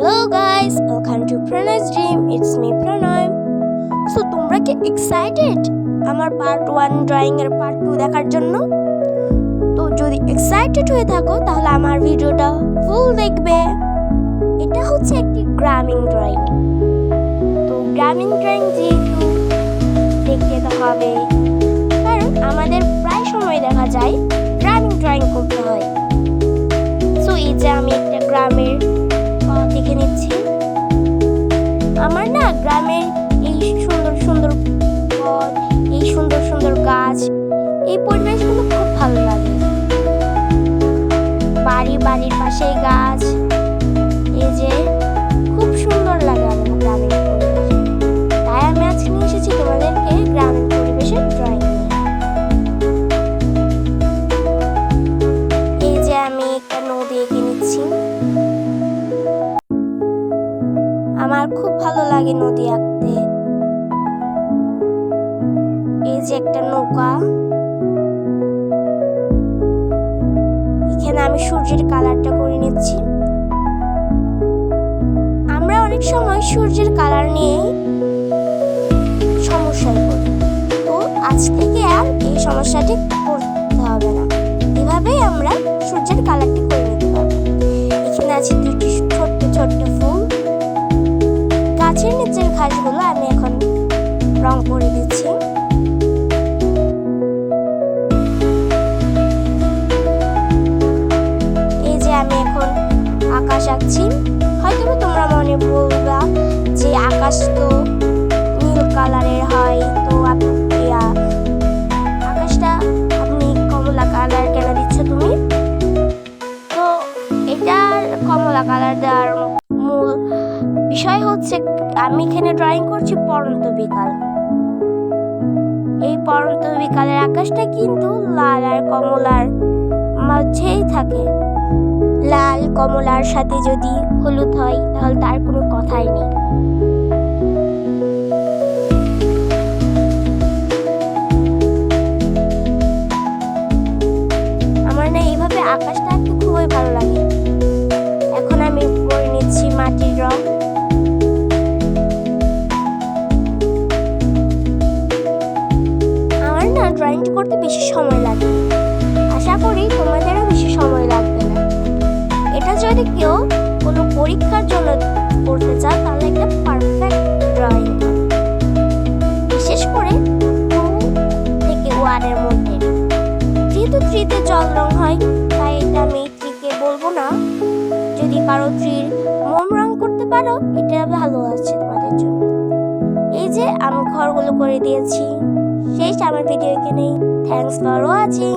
Hello guys, welcome to Pranay's Dream. It's me Pranay. So তোমরা কি excited আমার part 1 drawing এর part 2 দেখার জন্য? তো যদি এক্সাইটেড হয়ে থাকো তাহলে আমার ভিডিওটা ফুল দেখবে। এটা হচ্ছে একটি গ্রামীণ ড্রয়িং। তো গ্রামীণ ড্রয়িং যেহেতু দেখতে তো হবে, কারণ আমাদের প্রায় সময় দেখা যায় গ্রামীণ ড্রয়িং করতে হয়। সো এই যে আমি একটা গ্রামের দেখে নিচ্ছি। আমার না গ্রামের এই সুন্দর সুন্দর পথ, এই সুন্দর সুন্দর গাছ, এই পরিবেশগুলো খুব ভালো লাগে। বাড়ির পাশে গাছ, এই যে খুব সুন্দর লাগে আমার গ্রামের পরিবেশ। তাই আমি আজকে নিয়ে এসেছি তোমাদেরকে গ্রামের পরিবেশের ড্রয়িং নিয়ে। এই যে আমি একটা নদী এঁকে নিচ্ছি। আমার খুব ভালো লাগে নদী আঁকতে। এই যে একটা নৌকা, এখানে আমি সূর্যের কালারটা করে নিচ্ছি। আমরা অনেক সময় সূর্যের কালার নিয়ে সমস্যায় পড়ি, তো আজ থেকে আর এই সমস্যাটি করতে হবে না। এভাবেই আমরা সূর্যের কালারটি করে নিতে পারবো। এখানে আছে দুটি ছোট্ট ছোট্ট ফুল। গাছের নিচের ঘাসগুলো আমি এখন রং করে দিচ্ছি। এই যে আমি এখন আকাশ আঁকছি। হয়তো তোমরা মনে বলবা যে আকাশ তো নীল কালারের হয়, তো আকাশটা আপনি কমলা কালার কেন দিচ্ছ তুমি? তো এটার কমলা কালার দেওয়ার মূল বিষয় হচ্ছে আমি এখানে ড্রয়িং করছি পড়ন্ত বিকাল। এই পড়ন্ত বিকালের আকাশটা কিন্তু লাল আর কমলার মাঝেই থাকে। লাল কমলার সাথে যদি হলুদ হয় তাহলে তার কোনো কথাই নেই। আমার না এইভাবে আকাশটা আঁকতে খুবই ভালো লাগে। এখন আমি করে নিচ্ছি মাটির রং। ড্রয়িং করতে বেশি সময় লাগে, আশা করি তোমাদেরও বেশি সময় লাগবে না। এটা যদি কেউ কোনো পরীক্ষার জন্য করতে চাও তাহলে একটা পারফেক্ট ড্রয়িং, বিশেষ করে 2 থেকে 1 এর মধ্যে। যেহেতু 3 তে জল রং হয় তাই এটা আমি 3 কে বলবো না। যদি কারো 3 মোম রং করতে পারো এটা ভালো আছে তোমাদের জন্য। এই যে আমি ঘরগুলো করে দিয়েছি। শেষ আমার ভিডিও এখানেই। Thanks for watching.